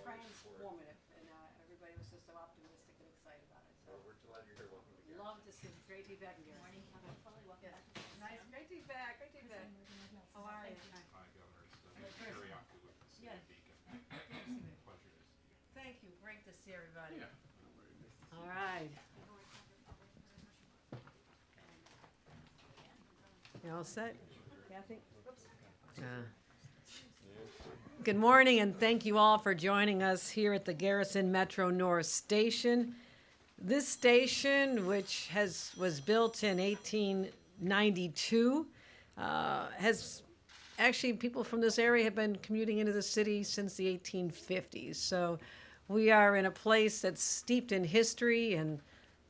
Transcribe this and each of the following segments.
transformative, and everybody was just so optimistic and excited about it. So Well, we're delighted you're here. Welcome to Garrison. love to see. Great to be back in Garrison. Morning. Welcome back. Nice. Great to be back. Great to be back. How are you? Hi, Governor. It's Terry Yaku with the City Yes. of Beacon. Pleasure to see you. Thank you. Great to see everybody. Yeah. All right. You all set? Kathy? Good morning, and thank you all for joining us here at the Garrison Metro North Station. This station, which was built in 1892, has actually, people from this area have been commuting into the city since the 1850s. So we are in a place that's steeped in history, and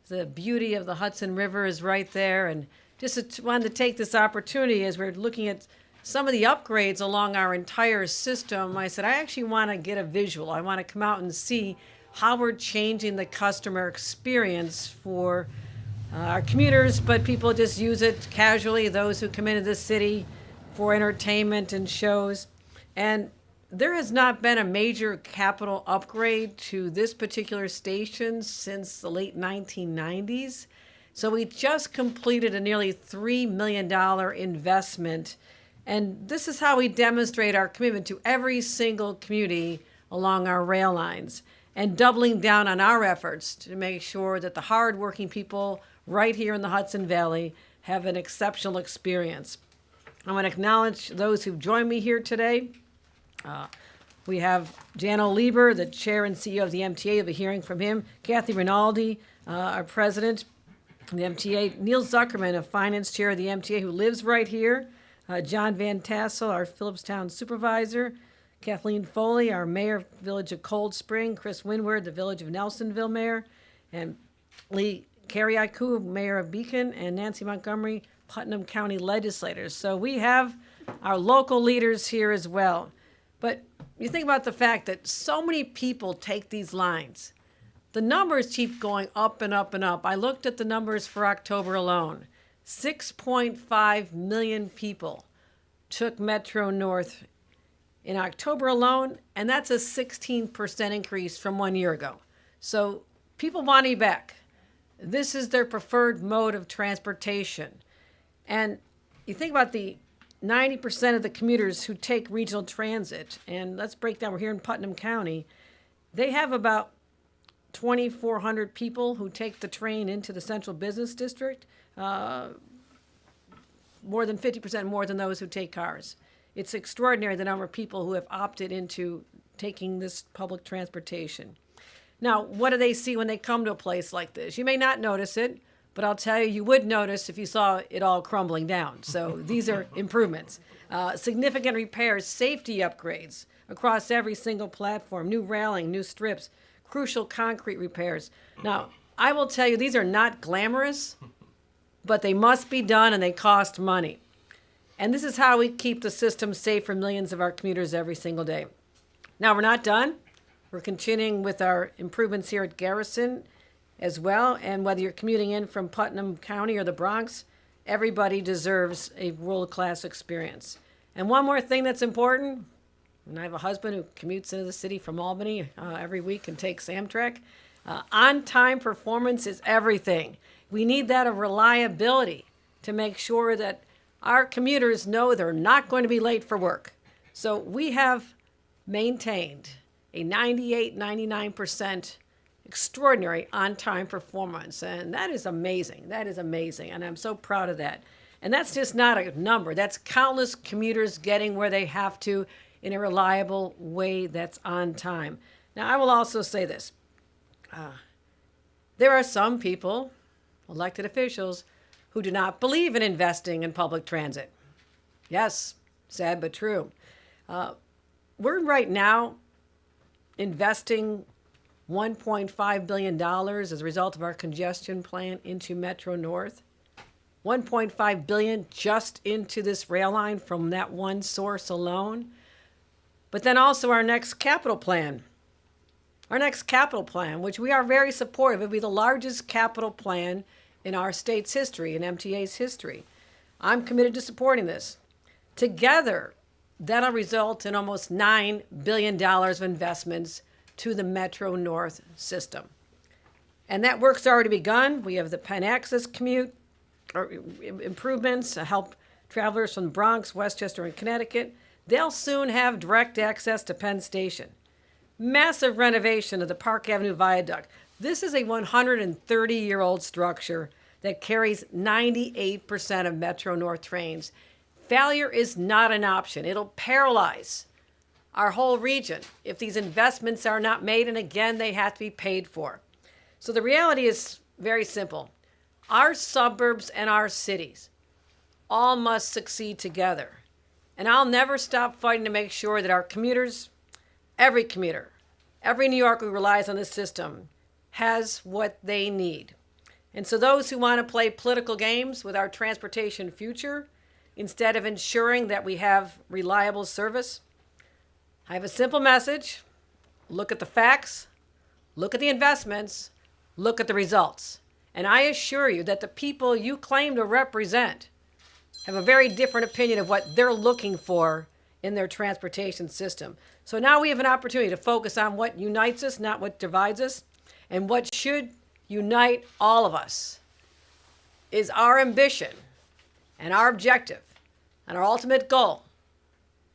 the beauty of the Hudson River is right there. And just wanted to take this opportunity as we're looking at some of the upgrades along our entire system. I said, I actually want to get a visual. I want to come out and see how we're changing the customer experience for our commuters, but people just use it casually, those who come into the city for entertainment and shows. And there has not been a major capital upgrade to this particular station since the late 1990s. So we just completed a nearly $3 million investment. And this is how we demonstrate our commitment to every single community along our rail lines, and doubling down on our efforts to make sure that the hardworking people right here in the Hudson Valley have an exceptional experience. I want to acknowledge those who've joined me here today. We have Jano Lieber, the chair and CEO of the MTA. You'll be hearing from him. Kathy Rinaldi, our president of the MTA. Neil Zuckerman, a finance chair of the MTA, who lives right here. John Van Tassel, our Phillipstown supervisor. Kathleen Foley, our mayor of the village of Cold Spring. Chris Windward, the village of Nelsonville mayor. And Lee Carriacu, mayor of Beacon. And Nancy Montgomery, Putnam County legislators. So we have our local leaders here as well. But you think about the fact that so many people take these lines. The numbers keep going up and up and up. I looked at the numbers for October alone. 6.5 million people took Metro North in October alone, and that's a 16% increase from 1 year ago. So people want to be back. This is their preferred mode of transportation. And you think about the 90% of the commuters who take regional transit, and let's break down, we're here in Putnam County, they have about 2,400 people who take the train into the central business district, more than 50% more than those who take cars. It's extraordinary the number of people who have opted into taking this public transportation. Now, what do they see when they come to a place like this? You may not notice it, but I'll tell you, you would notice if you saw it all crumbling down. So these are improvements. Significant repairs, safety upgrades across every single platform, new railing, new strips, crucial concrete repairs. Now, I will tell you, these are not glamorous, but they must be done and they cost money. And this is how we keep the system safe for millions of our commuters every single day. Now, we're not done. We're continuing with our improvements here at Garrison as well. And whether you're commuting in from Putnam County or the Bronx, everybody deserves a world-class experience. And one more thing that's important, and I have a husband who commutes into the city from Albany every week and takes Amtrak. On-time performance is everything. We need that of reliability to make sure that our commuters know they're not going to be late for work. So we have maintained a 98, 99% extraordinary on-time performance, and that is amazing. That is amazing, and I'm so proud of that. And that's just not a number. That's countless commuters getting where they have to in a reliable way that's on time. Now, I will also say this. There are some people, elected officials, who do not believe in investing in public transit. Yes, sad but true. We're right now investing $1.5 billion as a result of our congestion plan into Metro North. $1.5 billion just into this rail line from that one source alone. But then also our next capital plan. Our next capital plan, which we are very supportive, will be the largest capital plan in our state's history, in MTA's history. I'm committed to supporting this. Together, that'll result in almost $9 billion of investments to the Metro North system. And that work's already begun. We have the Penn Access commute or improvements to help travelers from the Bronx, Westchester, and Connecticut. They'll soon have direct access to Penn Station. Massive renovation of the Park Avenue Viaduct. This is a 130-year-old structure that carries 98% of Metro North trains. Failure is not an option. It'll paralyze our whole region if these investments are not made, and again, they have to be paid for. So the reality is very simple. Our suburbs and our cities all must succeed together. And I'll never stop fighting to make sure that our commuters, every commuter, every New Yorker who relies on this system has what they need. And so those who want to play political games with our transportation future, instead of ensuring that we have reliable service, I have a simple message. Look at the facts, look at the investments, look at the results. And I assure you that the people you claim to represent have a very different opinion of what they're looking for in their transportation system. So now we have an opportunity to focus on what unites us, not what divides us, and what should unite all of us is our ambition and our objective and our ultimate goal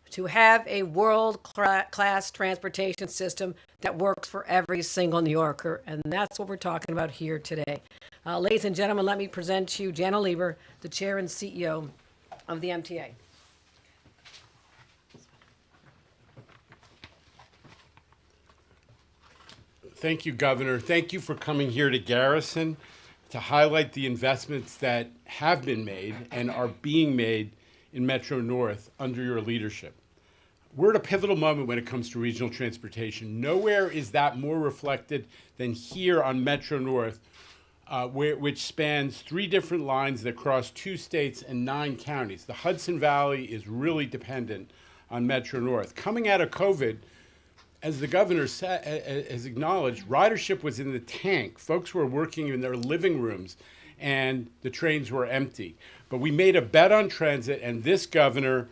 to have a world-class transportation system that works for every single New Yorker, and that's what we're talking about here today. Ladies and gentlemen, let me present to you Jana Lieber, the Chair and CEO of the MTA. Thank you, Governor. Thank you for coming here to Garrison to highlight the investments that have been made and are being made in Metro North under your leadership. We're at a pivotal moment when it comes to regional transportation. Nowhere is that more reflected than here on Metro North, which spans 3 different lines that cross 2 states and 9 counties. The Hudson Valley is really dependent on Metro North. Coming out of COVID, as the governor has acknowledged, ridership was in the tank. Folks were working in their living rooms and the trains were empty. But we made a bet on transit, and this governor,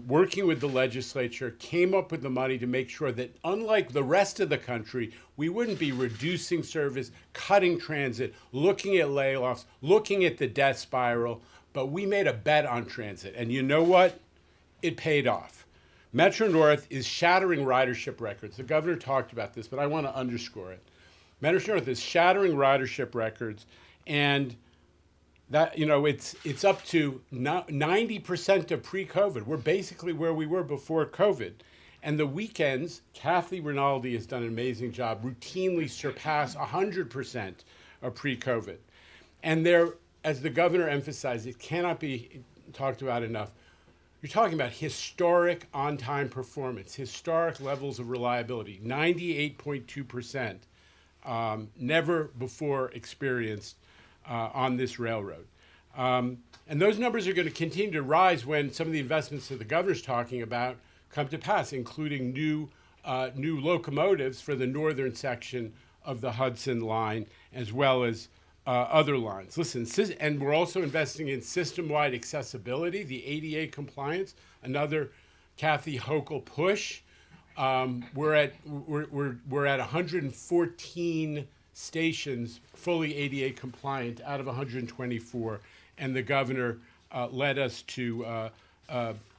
working with the legislature, came up with the money to make sure that, unlike the rest of the country, we wouldn't be reducing service, cutting transit, looking at layoffs, looking at the death spiral, but we made a bet on transit. And you know what? It paid off. Metro North is shattering ridership records. The governor talked about this, but I want to underscore it. Metro North is shattering ridership records, and that, you know, it's up to 90% of pre-COVID. We're basically where we were before COVID. And the weekends, Kathy Rinaldi has done an amazing job, routinely surpass 100% of pre-COVID. And there, as the governor emphasized, it cannot be talked about enough. You're talking about historic on-time performance, historic levels of reliability, 98.2%, never before experienced on this railroad. And those numbers are going to continue to rise when some of the investments that the governor's talking about come to pass, including new locomotives for the northern section of the Hudson line, as well as other lines. Listen, and we're also investing in system-wide accessibility, the ADA compliance, another Kathy Hochul push. We're at 114 stations fully ADA compliant out of 124, and the governor led us to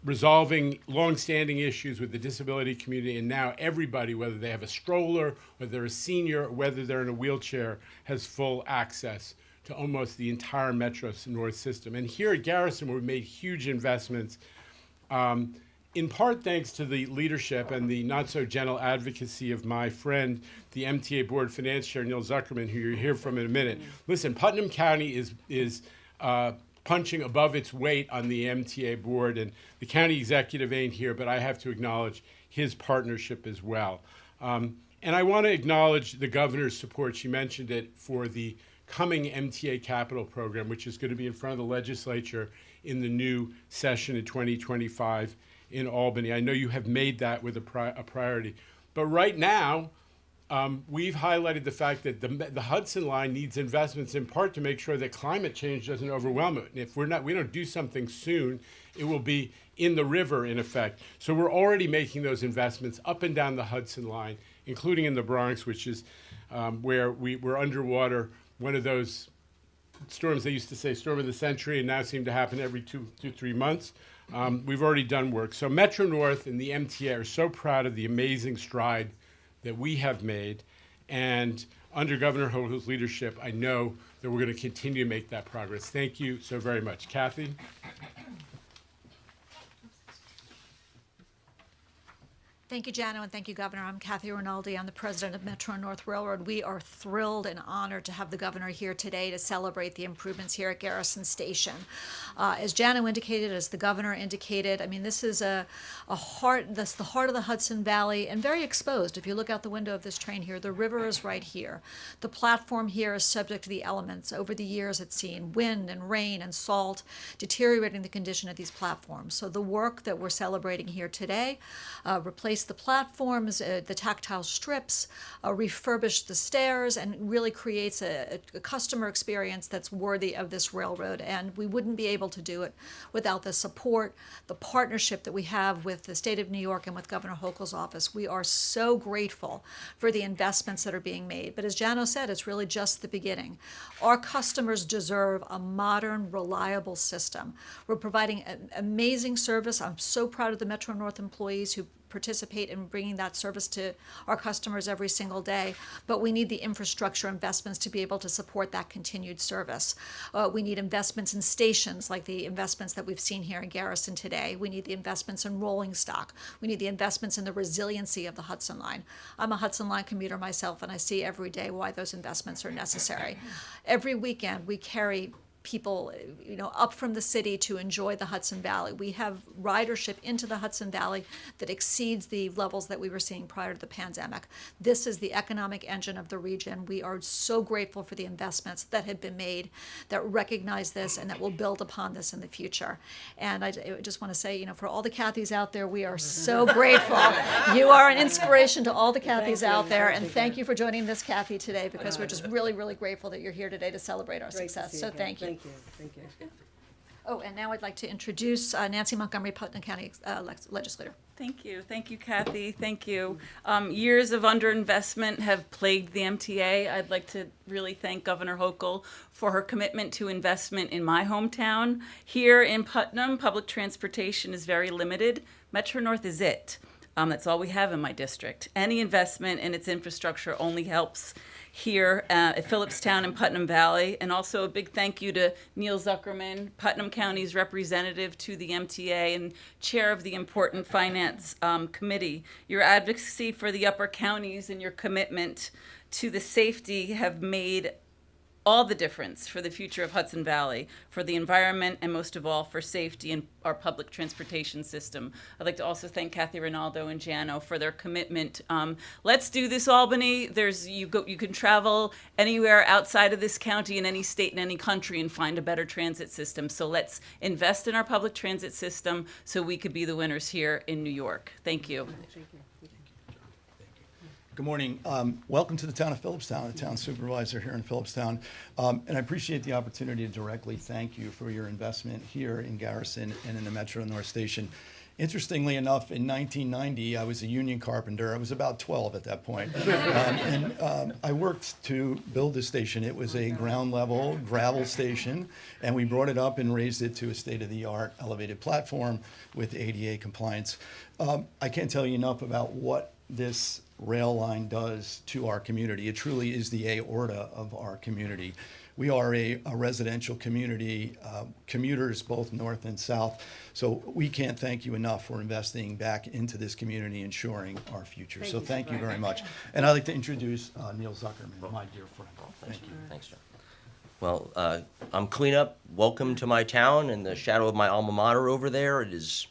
resolving longstanding issues with the disability community, and now everybody, whether they have a stroller, whether they're a senior, or whether they're in a wheelchair, has full access to almost the entire Metro North system. And here at Garrison, we've made huge investments, in part thanks to the leadership and the not-so-gentle advocacy of my friend, the MTA Board Finance Chair, Neil Zuckerman, who you'll hear from in a minute. Listen, Putnam County is punching above its weight on the MTA board, and the county executive ain't here, but I have to acknowledge his partnership as well. And I want to acknowledge the governor's support, she mentioned it, for the coming MTA capital program, which is going to be in front of the legislature in the new session in 2025 in Albany. I know you have made that with a priority. But right now, we've highlighted the fact that the Hudson line needs investments in part to make sure that climate change doesn't overwhelm it. And if we don't do something soon, it will be in the river in effect. So we're already making those investments up and down the Hudson line including in the Bronx, which is where we're underwater. One of those storms they used to say storm of the century, and now seem to happen every 3 months. We've already done work. So Metro North and the MTA are so proud of the amazing stride that we have made. And under Governor Hochul's leadership, I know that we're going to continue to make that progress. Thank you so very much. Kathy? Thank you, Jano, and thank you, Governor. I'm Kathy Rinaldi. I'm the president of Metro North Railroad. We are thrilled and honored to have the governor here today to celebrate the improvements here at Garrison Station. As Jano indicated, as the governor indicated, I mean, this is the heart of the Hudson Valley and very exposed. If you look out the window of this train here, the river is right here. The platform here is subject to the elements. Over the years, it's seen wind and rain and salt deteriorating the condition of these platforms. So the work that we're celebrating here today, replace the platforms, the tactile strips, refurbish the stairs, and really creates a customer experience that's worthy of this railroad. And we wouldn't be able to do it without the support, the partnership that we have with the state of New York and with Governor Hochul's office. We are so grateful for the investments that are being made. But as Jano said, it's really just the beginning. Our customers deserve a modern, reliable system. We're providing an amazing service. I'm so proud of the Metro North employees who participate in bringing that service to our customers every single day, but we need the infrastructure investments to be able to support that continued service. We need investments in stations like the investments that we've seen here in Garrison today. We need the investments in rolling stock. We need the investments in the resiliency of the Hudson Line. I'm a Hudson Line commuter myself, and I see every day why those investments are necessary. Every weekend we carry people, up from the city to enjoy the Hudson Valley. We have ridership into the Hudson Valley that exceeds the levels that we were seeing prior to the pandemic. This is the economic engine of the region. We are so grateful for the investments that have been made that recognize this and that will build upon this in the future. And I just want to say, for all the Kathys out there, we are so grateful. You are an inspiration to all the Kathys out there, and thank you for joining this Kathy today, because we're just really, really grateful that you're here today to celebrate our success. So thank you. Thank you. Oh, and now I'd like to introduce Nancy Montgomery, Putnam County Legislator. Thank you, Kathy. Thank you. Years of underinvestment have plagued the MTA. I'd like to really thank Governor Hochul for her commitment to investment in my hometown. Here in Putnam, public transportation is very limited. Metro North is it. That's all we have in my district. Any investment in its infrastructure only helps here at Phillipstown and Putnam Valley. And also a big thank you to Neil Zuckerman, Putnam County's representative to the MTA and chair of the important finance committee. Your advocacy for the upper counties and your commitment to the safety have made all the difference for the future of Hudson Valley, for the environment, and most of all for safety in our public transportation system. I'd like to also thank Kathy Rinaldo and Jano for their commitment. Let's do this, Albany. You can travel anywhere outside of this county, in any state, in any country, and find a better transit system. So let's invest in our public transit system so we could be the winners here in New York. Thank you. Good morning. Welcome to the town of Phillipstown, the town supervisor here in Phillipstown. And I appreciate the opportunity to directly thank you for your investment here in Garrison and in the Metro North Station. Interestingly enough, in 1990, I was a union carpenter. I was about 12 at that point. I worked to build this station. It was a ground level gravel station, and we brought it up and raised it to a state-of-the-art elevated platform with ADA compliance. I can't tell you enough about what this rail line does to our community. It truly is the aorta of our community. We are a residential community, commuters both north and south. So we can't thank you enough for investing back into this community, ensuring our future. So thank you very much. And I'd like to introduce Neil Zuckerman, my dear friend. Thank you. Thanks, John. Well, I'm cleanup. Welcome to my town and the shadow of my alma mater over there. It's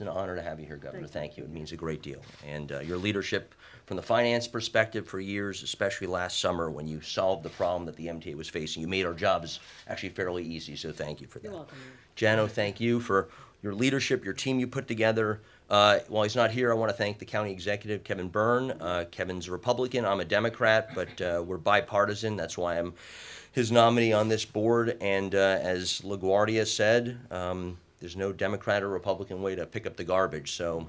an honor to have you here, Governor. Thank you. It means a great deal. And your leadership from the finance perspective for years, especially last summer when you solved the problem that the MTA was facing. You made our jobs actually fairly easy, so thank you for that. You're welcome. Jano, thank you for your leadership, your team you put together. While he's not here, I want to thank the county executive, Kevin Byrne. Kevin's a Republican, I'm a Democrat, but we're bipartisan. That's why I'm his nominee on this board. And as LaGuardia said, there's no Democrat or Republican way to pick up the garbage. So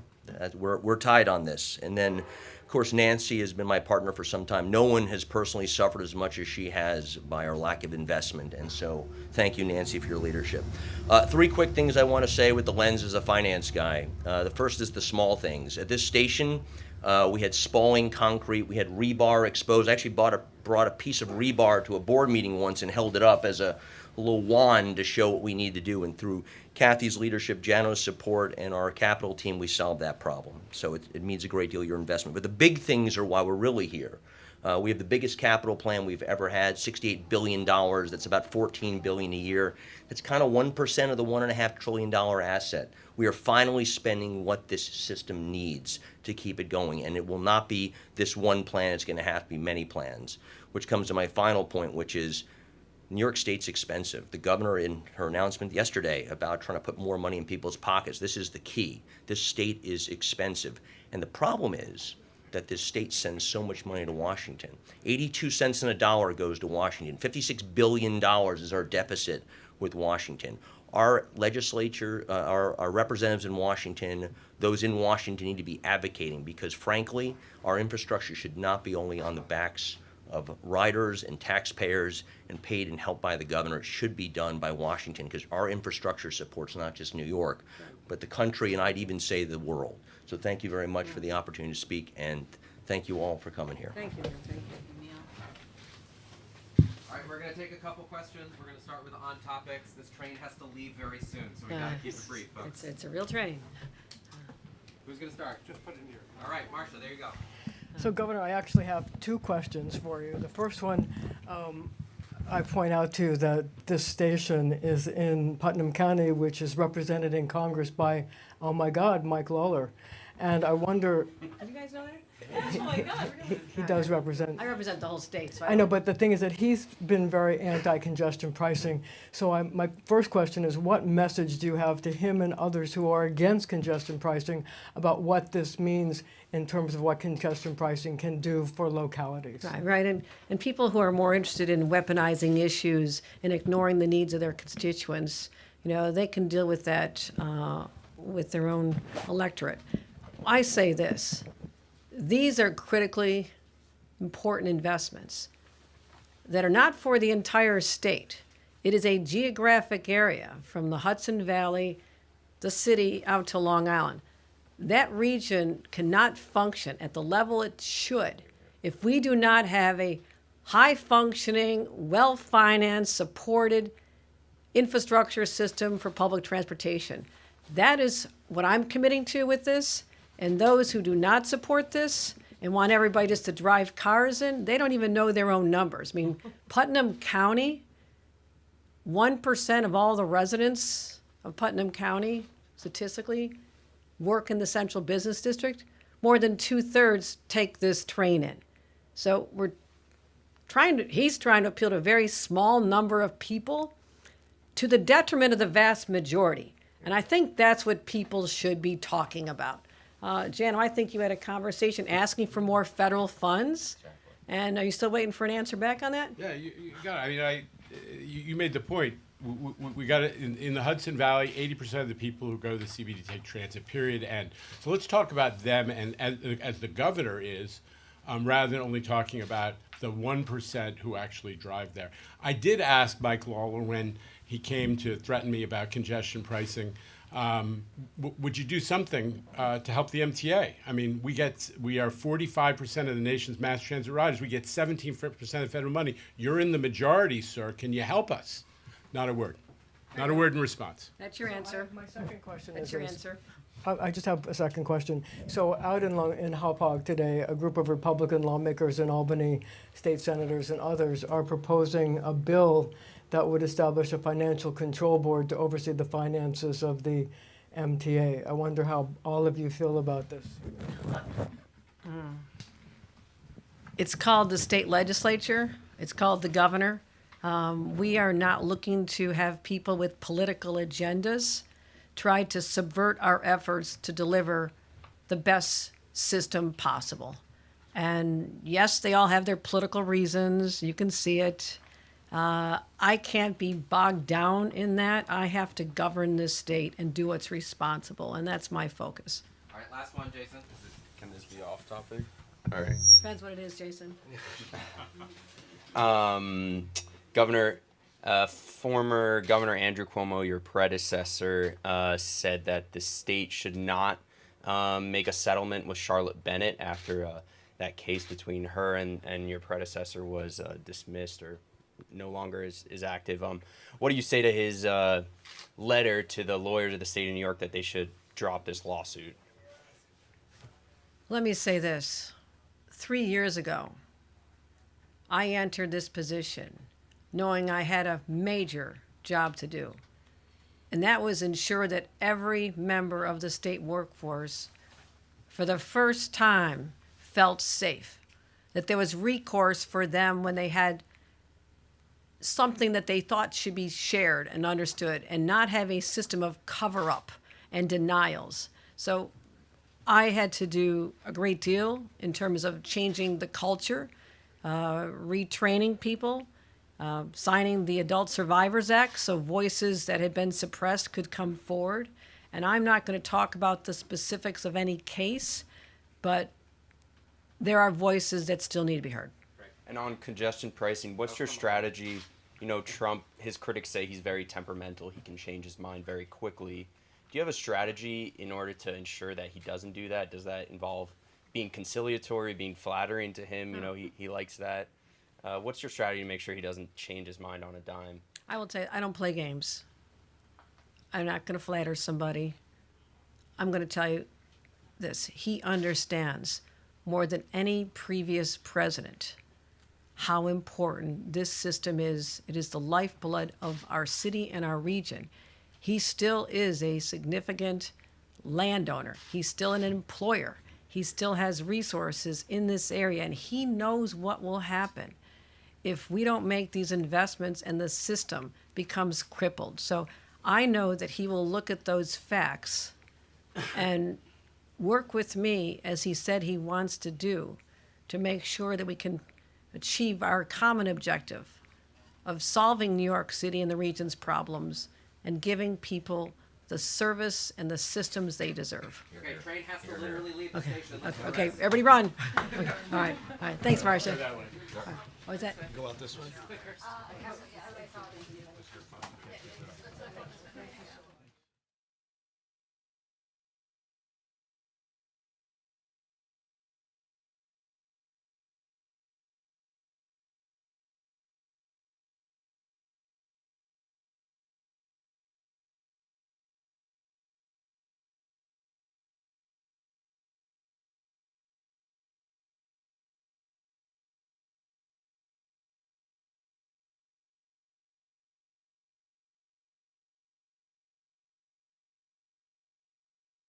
We're tied on this. And then, of course, Nancy has been my partner for some time. No one has personally suffered as much as she has by our lack of investment. And so thank you, Nancy, for your leadership. Three quick things I want to say with the lens as a finance guy. The first is the small things. At this station, we had spalling concrete. We had rebar exposed. I actually brought a piece of rebar to a board meeting once and held it up as a little wand to show what we need to do. And through Kathy's leadership, Jano's support, and our capital team, we solved that problem. So it means a great deal of your investment. But the big things are why we're really here. We have the biggest capital plan we've ever had, $68 billion. That's about $14 billion a year. That's kind of 1% of the $1.5 trillion asset. We are finally spending what this system needs to keep it going. And it will not be this one plan. It's going to have to be many plans, which comes to my final point, which is New York State's expensive. The governor, in her announcement yesterday about trying to put more money in people's pockets, this is the key. This state is expensive. And the problem is that this state sends so much money to Washington. 82 cents in a dollar goes to Washington. $56 billion is our deficit with Washington. Our legislature, our representatives in Washington, those in Washington need to be advocating because, frankly, our infrastructure should not be only on the backs of riders and taxpayers and paid and helped by the governor. It should be done by Washington because our infrastructure supports not just New York, but the country, and I'd even say the world. So thank you very much for the opportunity to speak, and thank you all for coming here. Thank you, thank you. All right, we're going to take a couple questions. We're going to start with on topics. This train has to leave very soon, so we got to keep it brief, folks. It's a real train. Who's going to start? Just put it in here. All right, Marcia, there you go. So, Governor, I actually have two questions for you. The first one, I point out to you that this station is in Putnam County, which is represented in Congress by, oh my God, Mike Lawler. And I wonder, Did you guys know that? Oh my God, really? he does represent. I represent the whole state, so I know, but the thing is that he's been very anti-congestion pricing. So my first question is, what message do you have to him and others who are against congestion pricing about what this means in terms of what congestion pricing can do for localities? Right, and people who are more interested in weaponizing issues and ignoring the needs of their constituents, they can deal with that with their own electorate. I say this. These are critically important investments that are not for the entire state. It is a geographic area from the Hudson Valley, the city, out to Long Island. That region cannot function at the level it should if we do not have a high-functioning, well-financed, supported infrastructure system for public transportation. That is what I'm committing to with this. And those who do not support this and want everybody just to drive cars in, they don't even know their own numbers. I mean, Putnam County, 1% of all the residents of Putnam County, statistically, work in the central business district. More than 2/3 take this train in. So he's trying to appeal to a very small number of people to the detriment of the vast majority. And I think that's what people should be talking about. Jano, I think you had a conversation asking for more federal funds. And are you still waiting for an answer back on that? Yeah, you got it. I mean, you made the point. We got it in the Hudson Valley. 80% of the people who go to the CBD take transit. Period. And so let's talk about them. And as the governor is, rather than only talking about the 1% who actually drive there. I did ask Mike Lawler when he came to threaten me about congestion pricing. Would you do something to help the MTA? I mean, we are 45% of the nation's mass transit riders. We get 17% of federal money. You're in the majority, sir. Can you help us? Not a word. Not a word in response. That's your answer. My second question That's is your this. answer. I just have a second question. So out in Hauppauge today, a group of Republican lawmakers in Albany, state senators and others are proposing a bill that would establish a financial control board to oversee the finances of the MTA. I wonder how all of you feel about this. It's called the state legislature. It's called the governor. We are not looking to have people with political agendas try to subvert our efforts to deliver the best system possible. And yes, they all have their political reasons. You can see it. I can't be bogged down in that. I have to govern this state and do what's responsible, and that's my focus. All All right, last one, Jason. Can this be off topic? All right. Depends what it is, Jason. Governor, former Governor Andrew Cuomo, your predecessor, said that the state should not make a settlement with Charlotte Bennett after that case between her and your predecessor was dismissed or no longer is active. What do you say to his letter to the lawyers of the state of New York that they should drop this lawsuit? Let me say this. 3 years ago, I entered this position knowing I had a major job to do. And that was ensure that every member of the state workforce, for the first time, felt safe. That there was recourse for them when they had something that they thought should be shared and understood, and not have a system of cover-up and denials. So I had to do a great deal in terms of changing the culture, retraining people, signing the Adult Survivors Act so voices that had been suppressed could come forward. And I'm not going to talk about the specifics of any case, but there are voices that still need to be heard. And on congestion pricing, what's your strategy? You know, Trump, his critics say he's very temperamental. He can change his mind very quickly. Do you have a strategy in order to ensure that he doesn't do that? Does that involve being conciliatory, being flattering to him? You know, he likes that. What's your strategy to make sure he doesn't change his mind on a dime? I will tell you, I don't play games. I'm not going to flatter somebody. I'm going to tell you this. He understands more than any previous president how important this system is. It is the lifeblood of our city and our region. He still is a significant landowner. He's still an employer. He still has resources in this area, and he knows what will happen if we don't make these investments and the system becomes crippled. So I know that he will look at those facts and work with me, as he said he wants to do, to make sure that we can achieve our common objective of solving New York City and the region's problems and giving people the service and the systems they deserve. Okay, train has to literally leave the station. Let's Okay, rest. everybody run. Okay, all right. Thanks, Marcia. What was that? Go out this way.